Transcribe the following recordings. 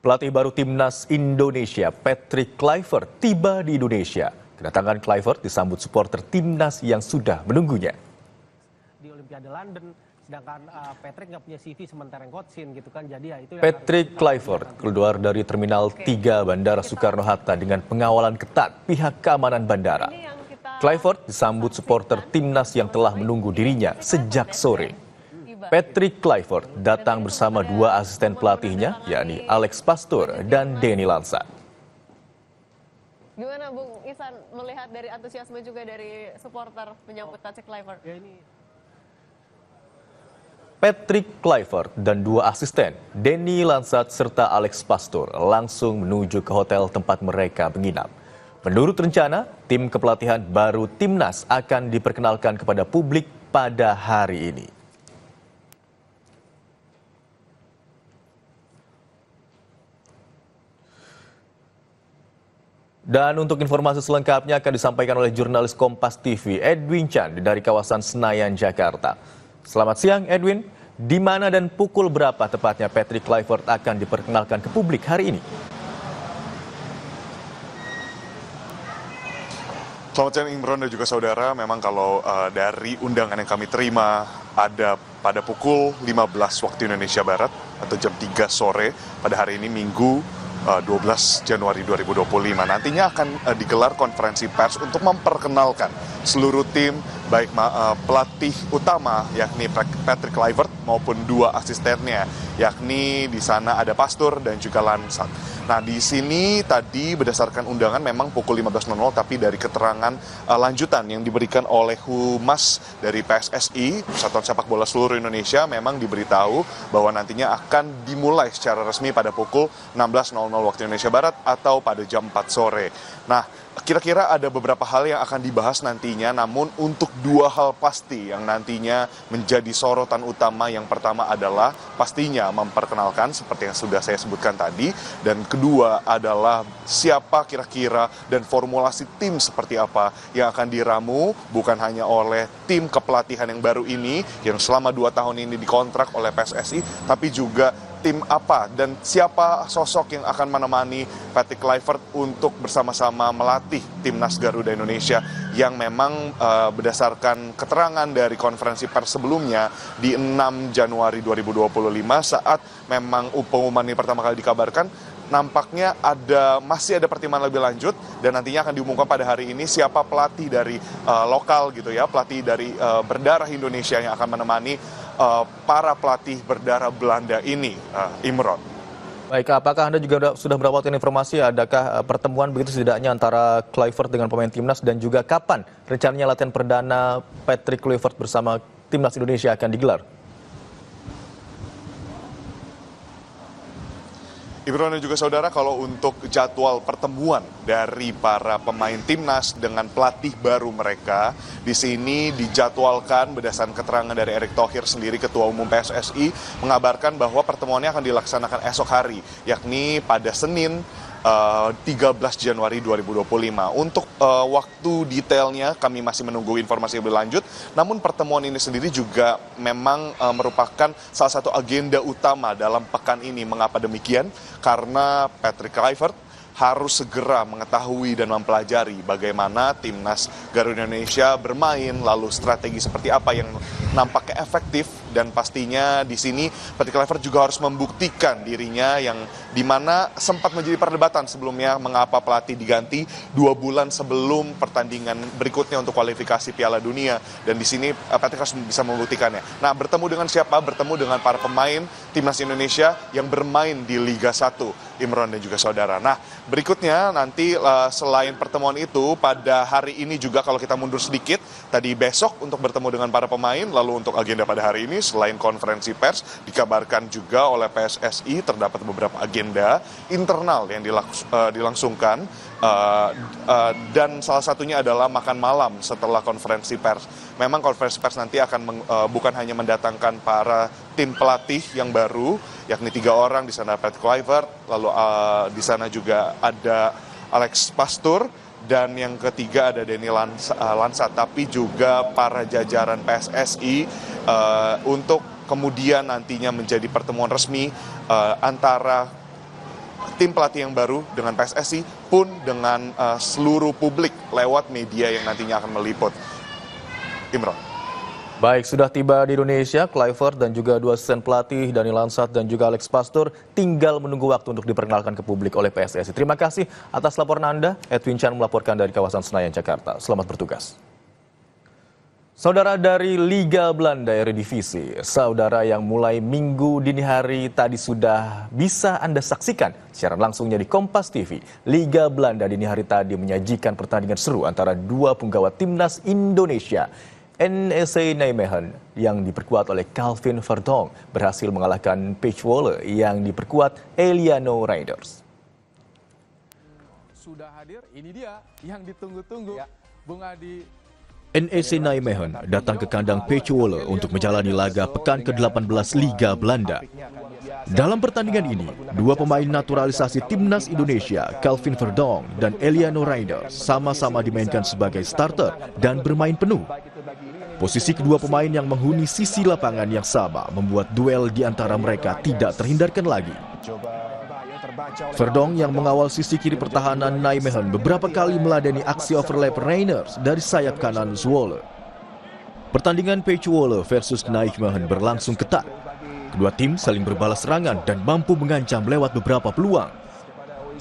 Pelatih baru Timnas Indonesia, Patrick Kluivert, tiba di Indonesia. Kedatangan Kluivert disambut supporter Timnas yang sudah menunggunya. Di Olimpiade London, sedangkan Patrick nggak punya CV sementara yang coachin gitu kan. Jadi ya itu yang Patrick Kluivert keluar dari Terminal 3 Bandara Soekarno-Hatta dengan pengawalan ketat pihak keamanan bandara. Kluivert disambut supporter Timnas yang telah menunggu dirinya sejak sore. Patrick Kluivert datang bersama dua asisten pelatihnya, yakni Alex Pastoor dan Denny Lansat. Gimana Bung Ihsan melihat dari antusiasme juga dari supporter menyambut Patrick Kluivert? Patrick Kluivert dan dua asisten, Denny Lansat serta Alex Pastoor, langsung menuju ke hotel tempat mereka menginap. Menurut rencana, tim kepelatihan baru Timnas akan diperkenalkan kepada publik pada hari ini. Dan untuk informasi selengkapnya akan disampaikan oleh jurnalis Kompas TV Edwin Chan dari kawasan Senayan, Jakarta. Selamat siang Edwin, di mana dan pukul berapa tepatnya Patrick Kluivert akan diperkenalkan ke publik hari ini? Selamat siang Imron dan juga saudara, memang kalau dari undangan yang kami terima ada pada pukul 15 waktu Indonesia Barat atau jam 3 sore pada hari ini Minggu 12 Januari 2025. Nantinya akan digelar konferensi pers untuk memperkenalkan seluruh tim, baik pelatih utama yakni Patrick Kluivert maupun dua asistennya, yakni di sana ada Pastoor dan juga Lansat. Nah, di sini tadi berdasarkan undangan memang pukul 15.00, tapi dari keterangan lanjutan yang diberikan oleh Humas dari PSSI, Persatuan Sepak Bola Seluruh Indonesia, memang diberitahu bahwa nantinya akan dimulai secara resmi pada pukul 16.00 waktu Indonesia Barat atau pada jam 4 sore. Nah, kira-kira ada beberapa hal yang akan dibahas nantinya, namun untuk dua hal pasti yang nantinya menjadi sorotan utama. Yang pertama adalah pastinya memperkenalkan seperti yang sudah saya sebutkan tadi, dan kedua adalah siapa kira-kira dan formulasi tim seperti apa yang akan diramu, bukan hanya oleh tim kepelatihan yang baru ini yang selama 2 tahun ini dikontrak oleh PSSI, tapi juga tim apa dan siapa sosok yang akan menemani Patrick Kluivert untuk bersama-sama melatih Timnas Garuda Indonesia yang memang berdasarkan keterangan dari konferensi pers sebelumnya di 6 Januari 2025 saat memang pengumuman ini pertama kali dikabarkan, nampaknya masih ada pertimbangan lebih lanjut dan nantinya akan diumumkan pada hari ini siapa pelatih dari lokal gitu ya, pelatih dari berdarah Indonesia yang akan menemani para pelatih berdarah Belanda ini, Imron. Baik, apakah Anda juga sudah mendapatkan informasi, adakah pertemuan begitu setidaknya antara Kluivert dengan pemain Timnas dan juga kapan rencananya latihan perdana Patrick Kluivert bersama Timnas Indonesia akan digelar? Imron dan juga saudara, kalau untuk jadwal pertemuan dari para pemain Timnas dengan pelatih baru mereka, di sini dijadwalkan berdasarkan keterangan dari Erick Thohir sendiri, Ketua Umum PSSI, mengabarkan bahwa pertemuannya akan dilaksanakan esok hari, yakni pada Senin 13 Januari 2025. Untuk waktu detailnya kami masih menunggu informasi lebih lanjut, namun pertemuan ini sendiri juga memang merupakan salah satu agenda utama dalam pekan ini. Mengapa demikian? Karena Patrick Kluivert harus segera mengetahui dan mempelajari bagaimana Timnas Garuda Indonesia bermain, lalu strategi seperti apa yang nampaknya efektif, dan pastinya di sini Patrick Kluivert juga harus membuktikan dirinya yang dimana sempat menjadi perdebatan sebelumnya mengapa pelatih diganti 2 bulan sebelum pertandingan berikutnya untuk kualifikasi Piala Dunia, dan di sini Patrick harus bisa membuktikannya. Nah, bertemu dengan siapa? Bertemu dengan para pemain Timnas Indonesia yang bermain di Liga 1. Imron dan juga saudara. Nah, berikutnya nanti selain pertemuan itu pada hari ini juga kalau kita mundur sedikit, tadi besok untuk bertemu dengan para pemain, lalu untuk agenda pada hari ini selain konferensi pers dikabarkan juga oleh PSSI terdapat beberapa agenda internal yang dilangsungkan dan salah satunya adalah makan malam setelah konferensi pers. Memang konferensi pers nanti akan bukan hanya mendatangkan para tim pelatih yang baru, yakni 3 orang, di sana Patrick Kluivert, lalu di sana juga ada Alex Pastoor, dan yang ketiga ada Denny Lansat, tapi juga para jajaran PSSI untuk kemudian nantinya menjadi pertemuan resmi antara tim pelatih yang baru dengan PSSI pun dengan seluruh publik lewat media yang nantinya akan meliput. Imron. Baik, sudah tiba di Indonesia, Kluivert dan juga dua asisten pelatih, Dani Lansat dan juga Alex Pastur, tinggal menunggu waktu untuk diperkenalkan ke publik oleh PSSI. Terima kasih atas laporan Anda. Edwin Chan melaporkan dari kawasan Senayan, Jakarta. Selamat bertugas. Saudara, dari Liga Belanda Eredivisie, saudara, yang mulai minggu dini hari tadi sudah bisa Anda saksikan siaran langsungnya di Kompas TV. Liga Belanda dini hari tadi menyajikan pertandingan seru antara dua punggawa timnas Indonesia. NEC Nijmegen yang diperkuat oleh Calvin Verdonk berhasil mengalahkan Pech Zwolle yang diperkuat Eliano Reinders. Sudah hadir, ini dia yang ditunggu-tunggu, Bung Adi. NEC Nijmegen datang ke kandang Pech Zwolle untuk menjalani laga pekan ke-18 Liga Belanda. Dalam pertandingan ini, dua pemain naturalisasi timnas Indonesia, Calvin Verdonk dan Eliano Reinders, sama-sama dimainkan sebagai starter dan bermain penuh. Posisi kedua pemain yang menghuni sisi lapangan yang sama membuat duel di antara mereka tidak terhindarkan lagi. Verdonk yang mengawal sisi kiri pertahanan Nijmegen beberapa kali meladeni aksi overlap Reinders dari sayap kanan Zwolle. Pertandingan Pech Zwolle versus Nijmegen berlangsung ketat. Kedua tim saling berbalas serangan dan mampu mengancam lewat beberapa peluang.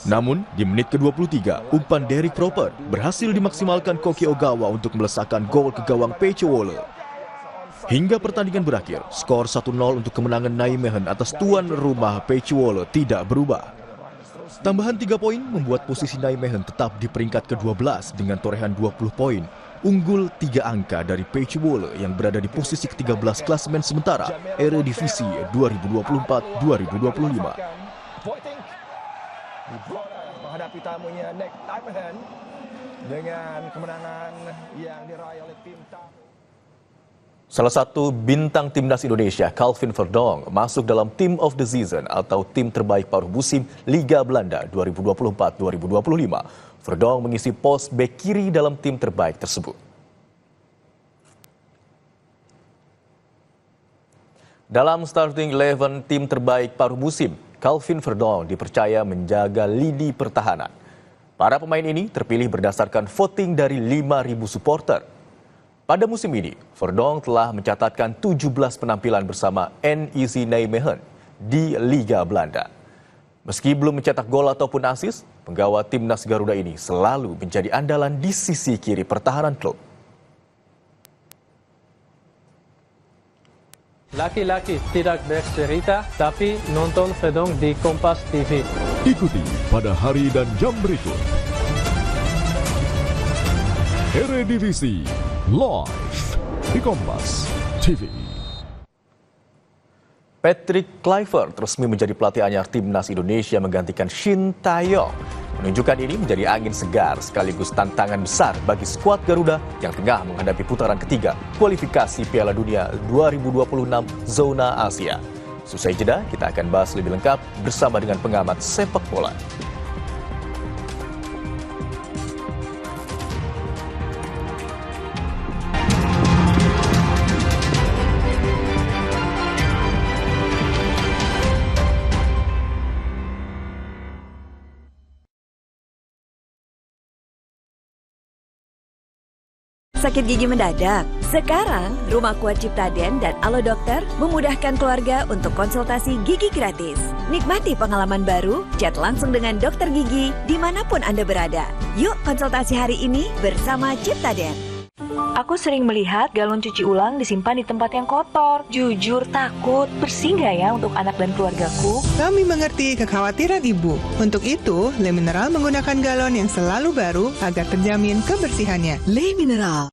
Namun, di menit ke-23, umpan Derek Proper berhasil dimaksimalkan Koki Ogawa untuk melesakkan gol ke gawang Pech Zwolle. Hingga pertandingan berakhir, skor 1-0 untuk kemenangan Nijmegen atas tuan rumah Pech Zwolle tidak berubah. Tambahan 3 poin membuat posisi Nijmegen tetap di peringkat ke-12 dengan torehan 20 poin, unggul 3 angka dari Pech Zwolle yang berada di posisi ke-13 klasemen sementara Eredivisie 2024-2025. Menghadapi tamunya Nijmegen dengan kemenangan yang diraih oleh tim tamu. Salah satu bintang timnas Indonesia, Calvin Verdonk, masuk dalam Team of the Season atau tim terbaik paruh musim Liga Belanda 2024-2025. Verdonk mengisi pos bek kiri dalam tim terbaik tersebut. Dalam starting 11 tim terbaik paruh musim, Calvin Verdonk dipercaya menjaga lini pertahanan. Para pemain ini terpilih berdasarkan voting dari 5.000 supporter. Pada musim ini, Verdonk telah mencatatkan 17 penampilan bersama NEC Nijmegen di Liga Belanda. Meski belum mencetak gol ataupun assist, penggawa timnas Garuda ini selalu menjadi andalan di sisi kiri pertahanan klub. Laki-laki tidak bercerita, tapi nonton Verdonk di Kompas TV. Ikuti pada hari dan jam berikut. Eredivisie live di Kompas TV. Patrick Kluivert resmi menjadi pelatih anyar timnas Indonesia menggantikan Shin Tae-yong. Penunjukan ini menjadi angin segar sekaligus tantangan besar bagi skuad Garuda yang tengah menghadapi putaran ketiga kualifikasi Piala Dunia 2026 zona Asia. Usai jeda, kita akan bahas lebih lengkap bersama dengan pengamat sepak bola. Sakit gigi mendadak? Sekarang, Rumah Kuat Ciptaden dan Alo Dokter memudahkan keluarga untuk konsultasi gigi gratis. Nikmati pengalaman baru, chat langsung dengan dokter gigi dimanapun Anda berada. Yuk konsultasi hari ini bersama Ciptaden. Aku sering melihat galon cuci ulang disimpan di tempat yang kotor. Jujur takut, bersih nggak ya untuk anak dan keluargaku? Kami mengerti kekhawatiran Ibu. Untuk itu, Le Mineral menggunakan galon yang selalu baru agar terjamin kebersihannya. Le Mineral.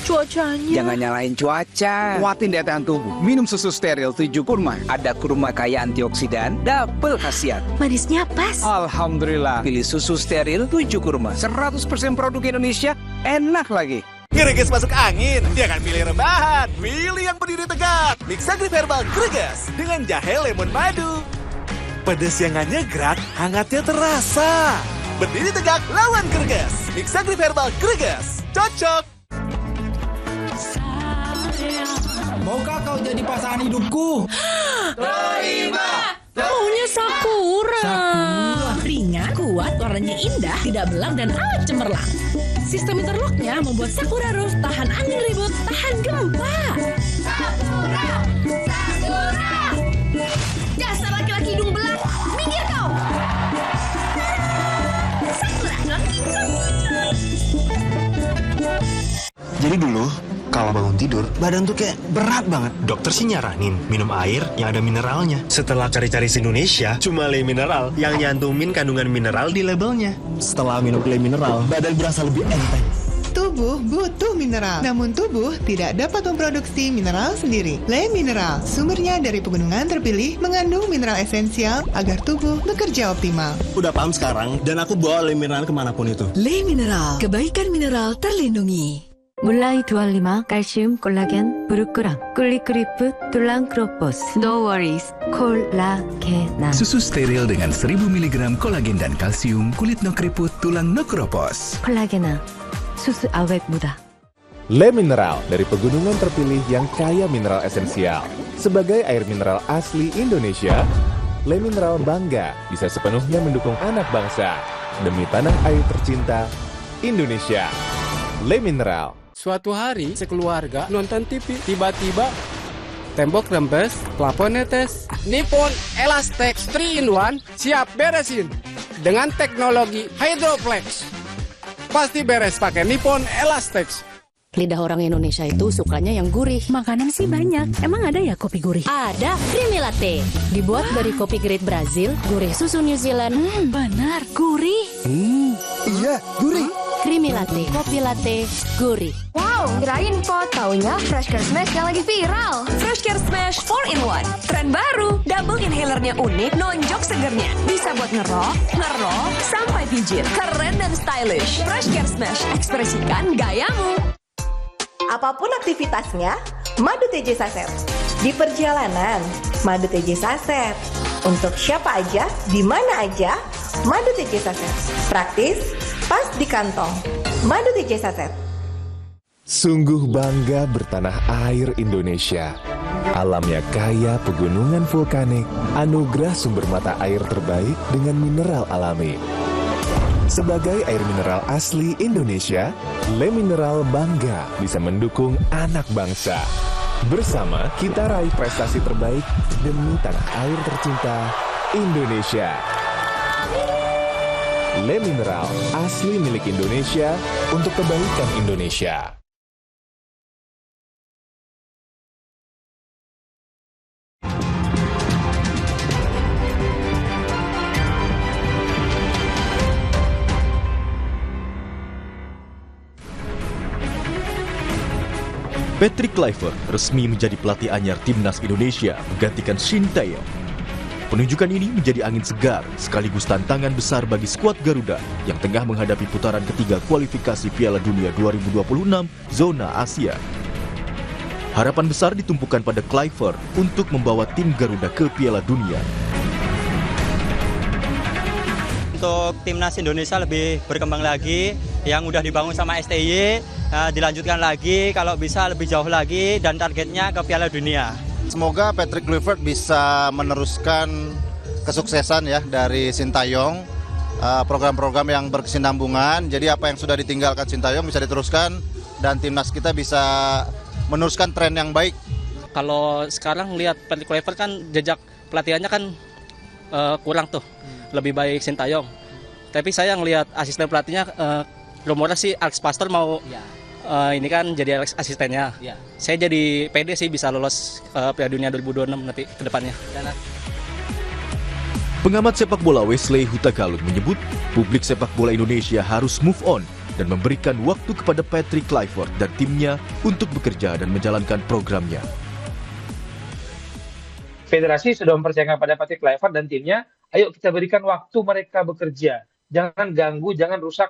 Cuacanya. Jangan nyalain cuaca. Kuatin daya tahan tubuh. Minum susu steril 7 kurma. Ada kurma kaya antioksidan, double khasiat. Manisnya pas. Alhamdulillah. Pilih susu steril 7 kurma. 100% produk Indonesia, enak lagi. Greges masuk angin, jangan pilih rebahan, pilih yang berdiri tegak. Mixagrip Herbal Greges dengan jahe lemon madu. Pedas yang gerak, hangatnya terasa. Berdiri tegak lawan Greges. Mixagrip Herbal Greges, cocok. Maukah kau jadi pasangan hidupku? Terima. Maunya Sakura. Sakura. kuat, warnanya indah, tidak belang dan amat cemerlang. Sistem interlocknya membuat Sakura Roof tahan angin ribut, tahan gempa. Sakura! Sakura! Dasar laki-laki hidung belang, minggir kau! Sakura! Jadi dulu, kalau bangun tidur, badan tuh kayak berat banget. Dokter sih nyaranin minum air yang ada mineralnya. Setelah cari-cari di Indonesia, cuma Le Mineral yang nyantumin kandungan mineral di labelnya. Setelah minum Le Mineral, badan berasa lebih enteng. Tubuh butuh mineral, namun tubuh tidak dapat memproduksi mineral sendiri. Le Mineral, sumbernya dari pegunungan terpilih, mengandung mineral esensial agar tubuh bekerja optimal. Udah paham sekarang, dan aku bawa Le Mineral kemanapun itu. Le Mineral, kebaikan mineral terlindungi. 몰라이 두알리마, 칼슘, 콜라겐, 브루크랑, 꿀리크리프, 툴랑크로포스. No worries, 콜라겐. Susu steril dengan 1000 mg kolagen dan kalsium, kulit no keriput, tulang no keropos. 콜라겐아, susu awet muda. Le Mineral dari pegunungan terpilih yang kaya mineral esensial. Sebagai air mineral asli Indonesia, Le Mineral bangga bisa sepenuhnya mendukung anak bangsa demi tanah air tercinta Indonesia. Le Mineral. Suatu hari, sekeluarga nonton TV. Tiba-tiba, tembok rembes, plafon netes. Nippon Elastex 3-in-1 siap beresin. Dengan teknologi Hydroflex. Pasti beres pakai Nippon Elastex. Lidah orang Indonesia itu sukanya yang gurih. Makanan sih banyak. Emang ada ya kopi gurih? Ada, Creamy Latte. Dibuat dari kopi grade Brazil, gurih susu New Zealand. Benar, gurih. Iya, gurih. Creamy Latte, kopi latte, gurih. Wow, kirain pot. Taunya Fresh Care Smash yang lagi viral. Fresh Care Smash 4-in-1. Tren baru. Double inhalernya unik, nonjok segernya. Bisa buat ngerok, sampai pijit. Keren dan stylish. Fresh Care Smash, ekspresikan gayamu. Apapun aktivitasnya, madu TJ Saset. Di perjalanan, madu TJ Saset. Untuk siapa aja, di mana aja, madu TJ Saset. Praktis, pas di kantong. Madu TJ Saset. Sungguh bangga bertanah air Indonesia. Alamnya kaya pegunungan vulkanik, anugerah sumber mata air terbaik dengan mineral alami. Sebagai air mineral asli Indonesia, Le Mineral bangga bisa mendukung anak bangsa. Bersama kita raih prestasi terbaik demi tanah air tercinta Indonesia. Le Mineral, asli milik Indonesia untuk kebaikan Indonesia. Patrick Kluivert resmi menjadi pelatih anyar Timnas Indonesia menggantikan Shin Tae-yong. Penunjukan ini menjadi angin segar sekaligus tantangan besar bagi skuad Garuda yang tengah menghadapi putaran ketiga kualifikasi Piala Dunia 2026 zona Asia. Harapan besar ditumpukan pada Kluivert untuk membawa tim Garuda ke Piala Dunia. Untuk Timnas Indonesia lebih berkembang lagi, yang udah dibangun sama STY, dilanjutkan lagi, kalau bisa lebih jauh lagi, dan targetnya ke Piala Dunia. Semoga Patrick Kluivert bisa meneruskan kesuksesan ya dari Shin Tae-yong, program-program yang berkesinambungan, jadi apa yang sudah ditinggalkan Shin Tae-yong bisa diteruskan, dan timnas kita bisa meneruskan tren yang baik. Kalau sekarang lihat Patrick Kluivert kan jejak pelatihannya kan kurang tuh, lebih baik Shin Tae-yong. Tapi saya ngelihat asisten pelatihnya, rumornya sih Alex Pastor mau ini kan jadi asistennya. Saya jadi pede sih bisa lolos Piala Dunia 2026 nanti ke depannya. Pengamat sepak bola Wesley Hutagalung menyebut publik sepak bola Indonesia harus move on dan memberikan waktu kepada Patrick Kluivert dan timnya untuk bekerja dan menjalankan programnya. Federasi sudah mempercayakan pada Patrick Kluivert dan timnya, ayo kita berikan waktu mereka bekerja. Jangan ganggu, jangan rusak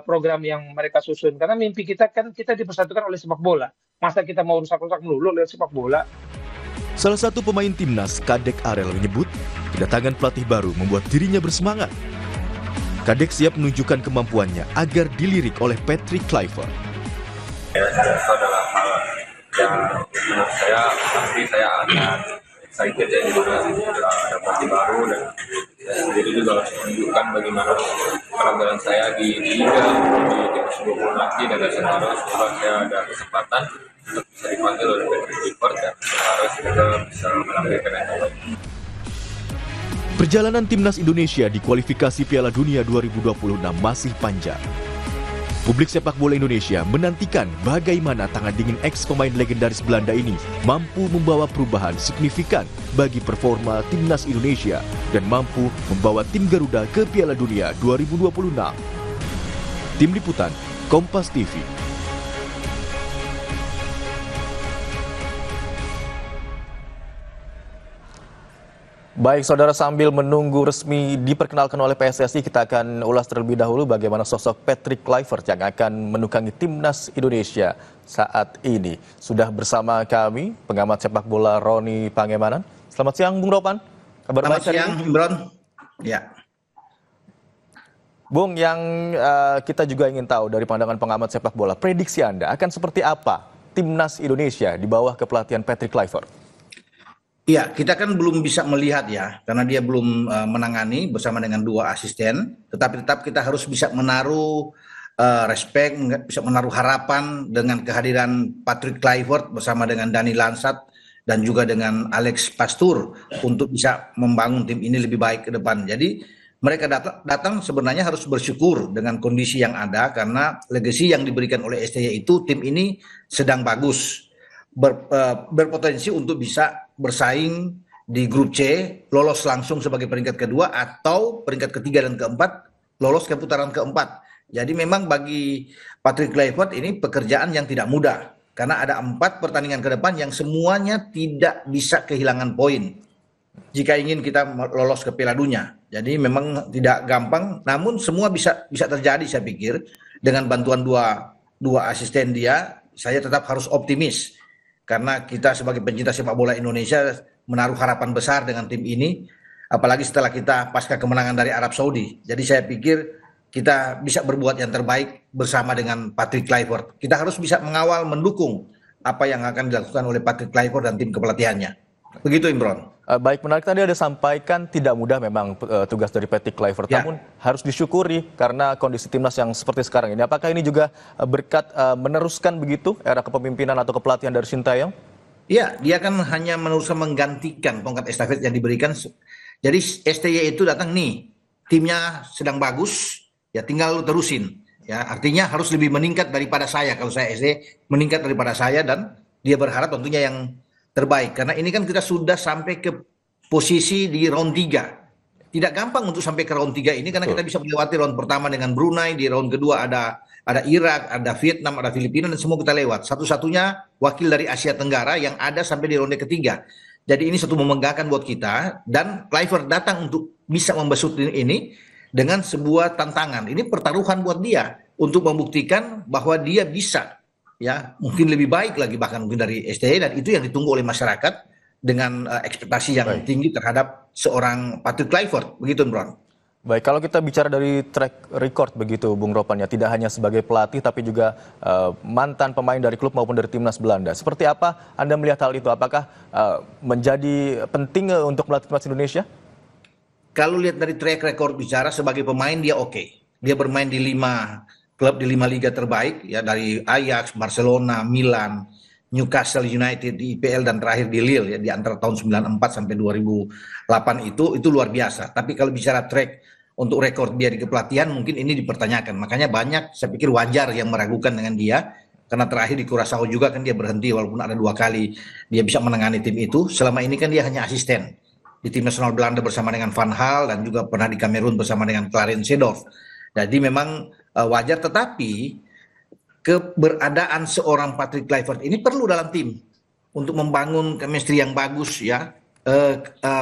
program yang mereka susun. Karena mimpi kita kan kita dipersatukan oleh sepak bola. Masa kita mau rusak-rusak melulu lewat sepak bola? Salah satu pemain timnas, Kadek Arel, menyebut kedatangan pelatih baru membuat dirinya bersemangat. Kadek siap menunjukkan kemampuannya agar dilirik oleh Patrick Kluivert. Itu adalah hal yang menurut saya pasti saya akan excited ya, di mana ada pelatih baru dan saya sendiri juga harus menunjukkan bagaimana penampilan saya di Liga, di timnas 20 nanti, dan sekarang semoga saya ada kesempatan untuk bisa dipanggil oleh Patrick Kluivert dan harus juga bisa menampilkan yang terbaik. Perjalanan timnas Indonesia di kualifikasi Piala Dunia 2026 masih panjang. Publik sepak bola Indonesia menantikan bagaimana tangan dingin ex-pemain legendaris Belanda ini mampu membawa perubahan signifikan bagi performa timnas Indonesia dan mampu membawa tim Garuda ke Piala Dunia 2026. Tim Liputan, Kompas TV. Baik saudara, sambil menunggu resmi diperkenalkan oleh PSSI, kita akan ulas terlebih dahulu bagaimana sosok Patrick Kluivert yang akan menukangi timnas Indonesia saat ini. Sudah bersama kami pengamat sepak bola Roni Pangemanan. Selamat siang Bung Ropan. Kabar Selamat siang Imron. Ya. Bung, yang kita juga ingin tahu dari pandangan pengamat sepak bola, prediksi Anda akan seperti apa timnas Indonesia di bawah kepelatihan Patrick Kluivert? Iya, kita kan belum bisa melihat ya, karena dia belum menangani bersama dengan 2 asisten. Tetapi tetap kita harus bisa menaruh respect, bisa menaruh harapan dengan kehadiran Patrick Kluivert bersama dengan Dani Lansat dan juga dengan Alex Pastoor untuk bisa membangun tim ini lebih baik ke depan. Jadi mereka datang sebenarnya harus bersyukur dengan kondisi yang ada, karena legasi yang diberikan oleh STY itu tim ini sedang bagus. Berpotensi untuk bisa bersaing di grup C, lolos langsung sebagai peringkat kedua atau peringkat ketiga dan keempat, lolos ke putaran keempat. Jadi memang bagi Patrick Kluivert ini pekerjaan yang tidak mudah, karena ada 4 pertandingan ke depan yang semuanya tidak bisa kehilangan poin jika ingin kita lolos ke Piala Dunia. Jadi memang tidak gampang, namun semua bisa terjadi. Saya pikir dengan bantuan dua asisten dia, saya tetap harus optimis. Karena kita sebagai pencinta sepak bola Indonesia menaruh harapan besar dengan tim ini, apalagi setelah kita pasca kemenangan dari Arab Saudi. Jadi saya pikir kita bisa berbuat yang terbaik bersama dengan Patrick Kluivert. Kita harus bisa mengawal, mendukung apa yang akan dilakukan oleh Patrick Kluivert dan tim kepelatihannya. Begitu Imron. Baik, menarik tadi ada sampaikan tidak mudah memang tugas dari Patrick Kluivert, namun harus disyukuri karena kondisi timnas yang seperti sekarang ini. Apakah ini juga berkat meneruskan begitu era kepemimpinan atau kepelatihan dari Sintayong? Iya, dia kan hanya meneruskan menggantikan tongkat estafet yang diberikan. Jadi STY itu datang nih, timnya sedang bagus, ya tinggal lu terusin. Ya, artinya harus lebih meningkat daripada saya. Kalau saya STY meningkat daripada saya, dan dia berharap tentunya yang terbaik, karena ini kan kita sudah sampai ke posisi di round 3. Tidak gampang untuk sampai ke round 3 ini, karena kita bisa melewati round pertama dengan Brunei, di round kedua ada Irak, ada Vietnam, ada Filipina, dan semua kita lewat. Satu-satunya wakil dari Asia Tenggara yang ada sampai di ronde ketiga. Jadi ini satu membanggakan buat kita, dan Kluivert datang untuk bisa membesut ini dengan sebuah tantangan. Ini pertaruhan buat dia untuk membuktikan bahwa dia bisa, ya mungkin lebih baik lagi bahkan mungkin dari STY, dan itu yang ditunggu oleh masyarakat dengan ekspektasi yang tinggi terhadap seorang Patrick Kluivert. Begitu Bron. Baik, kalau kita bicara dari track record begitu Bung Ropan, ya tidak hanya sebagai pelatih tapi juga mantan pemain dari klub maupun dari timnas Belanda. Seperti apa Anda melihat hal itu? Apakah menjadi penting untuk melatih timnas Indonesia? Kalau lihat dari track record bicara sebagai pemain, dia oke. Dia bermain di 5 klub di 5 liga terbaik, ya dari Ajax, Barcelona, Milan, Newcastle United di IPL, dan terakhir di Lille ya di antara tahun 94 sampai 2008 itu luar biasa. Tapi kalau bicara track untuk rekor dia di kepelatihan, mungkin ini dipertanyakan. Makanya banyak, saya pikir wajar yang meragukan dengan dia, karena terakhir di Curaçao juga kan dia berhenti walaupun ada 2 kali dia bisa menangani tim itu. Selama ini kan dia hanya asisten di tim nasional Belanda bersama dengan Van Gaal, dan juga pernah di Kamerun bersama dengan Clarence Seedorf. Jadi memang wajar, tetapi keberadaan seorang Patrick Kluivert ini perlu dalam tim untuk membangun chemistry yang bagus, ya,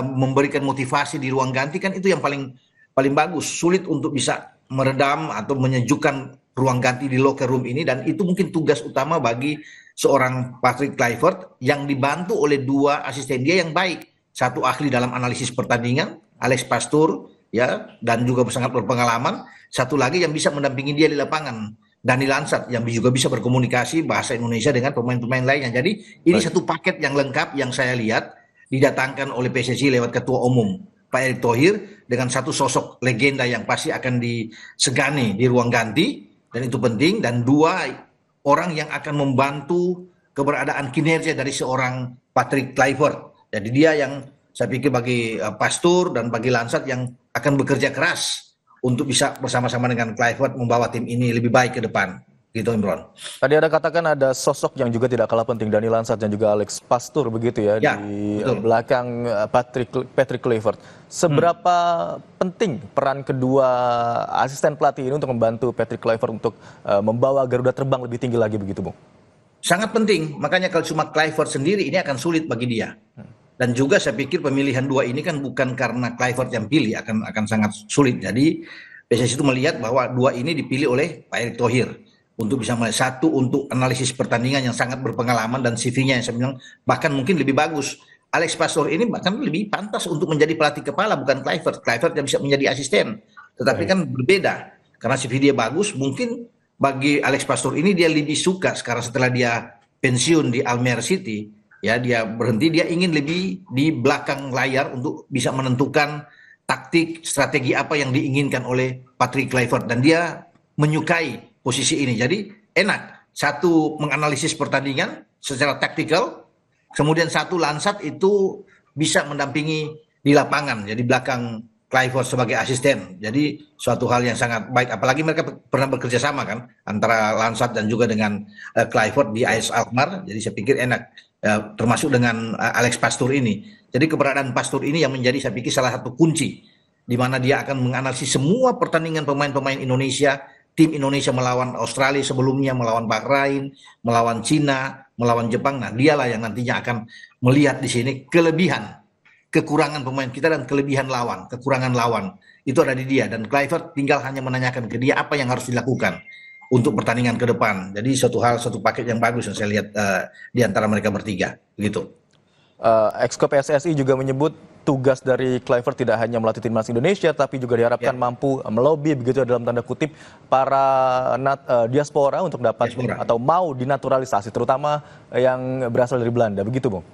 memberikan motivasi di ruang ganti, kan itu yang paling bagus. Sulit untuk bisa meredam atau menyejukkan ruang ganti di locker room ini, dan itu mungkin tugas utama bagi seorang Patrick Kluivert yang dibantu oleh 2 asisten dia yang baik. Satu ahli dalam analisis pertandingan, Alex Pastoor, ya, dan juga sangat berpengalaman. Satu lagi yang bisa mendampingi dia di lapangan, Dani Lansat, yang juga bisa berkomunikasi bahasa Indonesia dengan pemain-pemain lainnya. Jadi ini satu paket yang lengkap yang saya lihat didatangkan oleh PSSI lewat ketua umum Pak Erick Thohir dengan satu sosok legenda yang pasti akan disegani di ruang ganti, dan itu penting, dan 2 orang yang akan membantu keberadaan kinerja dari seorang Patrick Kluivert. Jadi dia yang saya pikir bagi Pastur dan bagi Lansat yang akan bekerja keras untuk bisa bersama-sama dengan Kluivert membawa tim ini lebih baik ke depan. Gitu, Imron. Tadi Anda katakan ada sosok yang juga tidak kalah penting, Dani Lansat dan juga Alex Pastur begitu ya, di belakang Patrick Kluivert. Seberapa penting peran kedua asisten pelatih ini untuk membantu Patrick Kluivert untuk membawa Garuda terbang lebih tinggi lagi begitu, Bung? Sangat penting, makanya kalau cuma Kluivert sendiri ini akan sulit bagi dia. Dan juga saya pikir pemilihan 2 ini kan bukan karena Kluivert yang pilih, akan sangat sulit. Jadi PSSI itu melihat bahwa 2 ini dipilih oleh Pak Erick Thohir untuk bisa melihat, 1 untuk analisis pertandingan yang sangat berpengalaman dan CV-nya yang saya bilang bahkan mungkin lebih bagus. Alex Pastur ini bahkan lebih pantas untuk menjadi pelatih kepala, bukan Kluivert. Kluivert yang bisa menjadi asisten, tetapi kan berbeda karena CV dia bagus. Mungkin bagi Alex Pastur ini dia lebih suka sekarang setelah dia pensiun di Almere City, ya dia berhenti, dia ingin lebih di belakang layar untuk bisa menentukan taktik, strategi apa yang diinginkan oleh Patrick Kluivert, dan dia menyukai posisi ini. Jadi enak, 1 menganalisis pertandingan secara taktikal, kemudian 1 Lansat itu bisa mendampingi di lapangan, jadi belakang Kluivert sebagai asisten. Jadi suatu hal yang sangat baik, apalagi mereka pernah bekerja sama kan antara Lansat dan juga dengan Kluivert di AS Alkmaar. Jadi saya pikir enak, termasuk dengan Alex Pastur ini. Jadi keberadaan Pastur ini yang menjadi saya pikir salah satu kunci di mana dia akan menganalisis semua pertandingan pemain-pemain Indonesia. Tim Indonesia melawan Australia sebelumnya, melawan Bahrain, melawan Cina, melawan Jepang. Nah, dialah yang nantinya akan melihat di sini kelebihan, kekurangan pemain kita dan kelebihan lawan, kekurangan lawan. Itu ada di dia, dan Kluivert tinggal hanya menanyakan ke dia apa yang harus dilakukan untuk pertandingan ke depan. Jadi satu paket yang bagus yang saya lihat di antara mereka bertiga, begitu. Exco PSSI juga menyebut tugas dari Kluivert tidak hanya melatih timnas Indonesia, tapi juga diharapkan mampu melobi begitu dalam tanda kutip para diaspora untuk dapat atau mau dinaturalisasi, terutama yang berasal dari Belanda, begitu, Bung?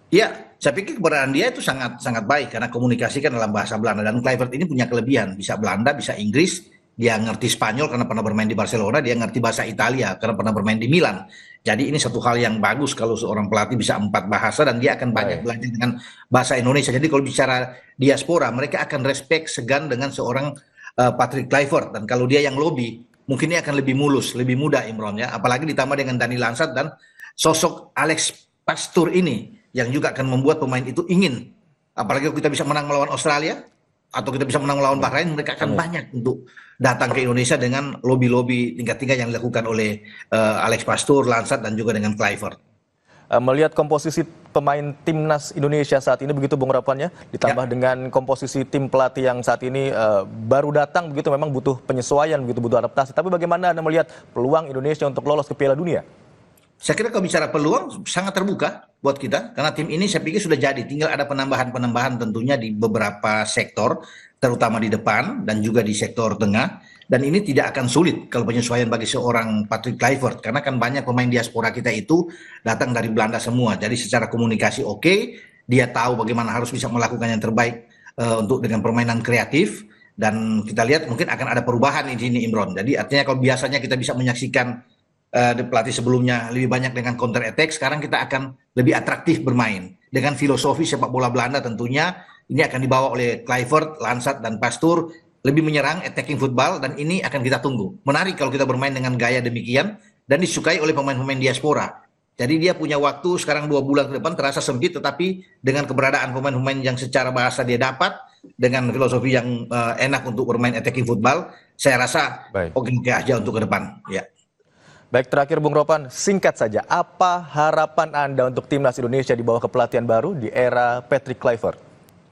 Iya, saya pikir keberadaan dia itu sangat baik karena komunikasi kan dalam bahasa Belanda, dan Kluivert ini punya kelebihan, bisa Belanda, bisa Inggris, dia ngerti Spanyol karena pernah bermain di Barcelona, dia ngerti bahasa Italia karena pernah bermain di Milan. Jadi ini satu hal yang bagus kalau seorang pelatih bisa 4 bahasa, dan dia akan banyak belajar dengan bahasa Indonesia. Jadi kalau bicara diaspora, mereka akan respect, segan dengan seorang Patrick Kluivert, dan kalau dia yang lobby, mungkin ini akan lebih mulus, lebih mudah, Imron ya. Apalagi ditambah dengan Dani Lansat dan sosok Alex Pastur ini yang juga akan membuat pemain itu ingin, apalagi kalau kita bisa menang melawan Australia atau kita bisa menang melawan Bahrain, mereka akan banyak untuk datang ke Indonesia dengan lobby-lobby tingkat-tingkat yang dilakukan oleh Alex Pastur, Lansat, dan juga dengan Kluivert. Melihat komposisi pemain timnas Indonesia saat ini begitu, Bung, harapannya ditambah dengan komposisi tim pelatih yang saat ini baru datang begitu, memang butuh penyesuaian begitu, butuh adaptasi. Tapi bagaimana Anda melihat peluang Indonesia untuk lolos ke Piala Dunia? Saya kira kalau bicara peluang sangat terbuka buat kita, karena tim ini saya pikir sudah jadi, tinggal ada penambahan tentunya di beberapa sektor, terutama di depan dan juga di sektor tengah, dan ini tidak akan sulit kalau penyesuaian bagi seorang Patrick Kluivert, karena kan banyak pemain diaspora kita itu datang dari Belanda semua, jadi secara komunikasi oke, dia tahu bagaimana harus bisa melakukan yang terbaik untuk dengan permainan kreatif, dan kita lihat mungkin akan ada perubahan di sini, Imron. Jadi artinya kalau biasanya kita bisa menyaksikan pelatih sebelumnya lebih banyak dengan counter attack, sekarang kita akan lebih atraktif bermain dengan filosofi sepak bola Belanda. Tentunya ini akan dibawa oleh Kluivert, Lansat, dan Pastur, lebih menyerang, attacking football, dan ini akan kita tunggu. Menarik kalau kita bermain dengan gaya demikian dan disukai oleh pemain-pemain diaspora. Jadi dia punya waktu sekarang 2 bulan ke depan, terasa sempit, tetapi dengan keberadaan pemain-pemain yang secara bahasa dia dapat, dengan filosofi yang enak untuk bermain attacking football, saya rasa oke aja untuk ke depan. Ya. Baik, terakhir Bung Ropan, singkat saja, apa harapan Anda untuk timnas Indonesia di bawah kepelatihan baru di era Patrick Kluivert?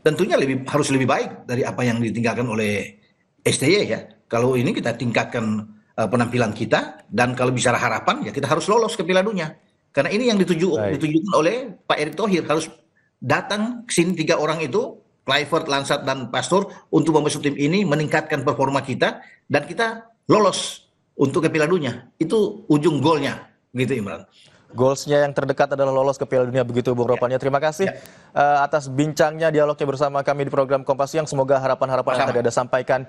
Tentunya harus lebih baik dari apa yang ditinggalkan oleh STY ya. Kalau ini kita tingkatkan penampilan kita, dan kalau bicara harapan ya kita harus lolos ke Piala Dunia. Karena ini yang ditujukan oleh Pak Erick Thohir, harus datang ke sini 3 orang itu, Kluivert, Lansat, dan Pastur, untuk membentuk tim ini, meningkatkan performa kita, dan kita lolos untuk ke Piala Dunia. Itu ujung golnya, gitu Imran. Goalsnya yang terdekat adalah lolos ke Piala Dunia, begitu Bung Ropan. Ya, terima kasih atas bincangnya, dialognya bersama kami di program Kompas Siang. Semoga harapan-harapan yang tadi Anda sampaikan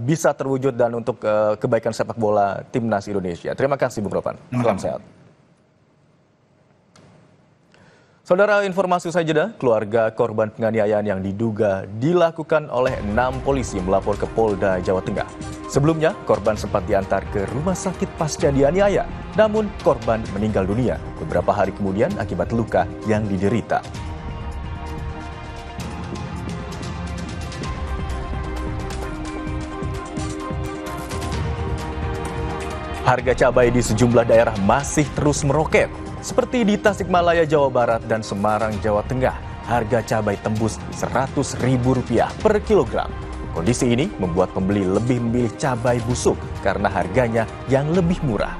bisa terwujud dan untuk kebaikan sepak bola Timnas Indonesia. Terima kasih Bung Ropan. Salam sehat. Saudara, informasi usai jeda, keluarga korban penganiayaan yang diduga dilakukan oleh 6 polisi melapor ke Polda Jawa Tengah. Sebelumnya, korban sempat diantar ke rumah sakit pasca dianiaya, namun korban meninggal dunia beberapa hari kemudian akibat luka yang diderita. Harga cabai di sejumlah daerah masih terus meroket. Seperti di Tasikmalaya, Jawa Barat, dan Semarang, Jawa Tengah, harga cabai tembus Rp100.000 per kilogram. Kondisi ini membuat pembeli lebih memilih cabai busuk karena harganya yang lebih murah.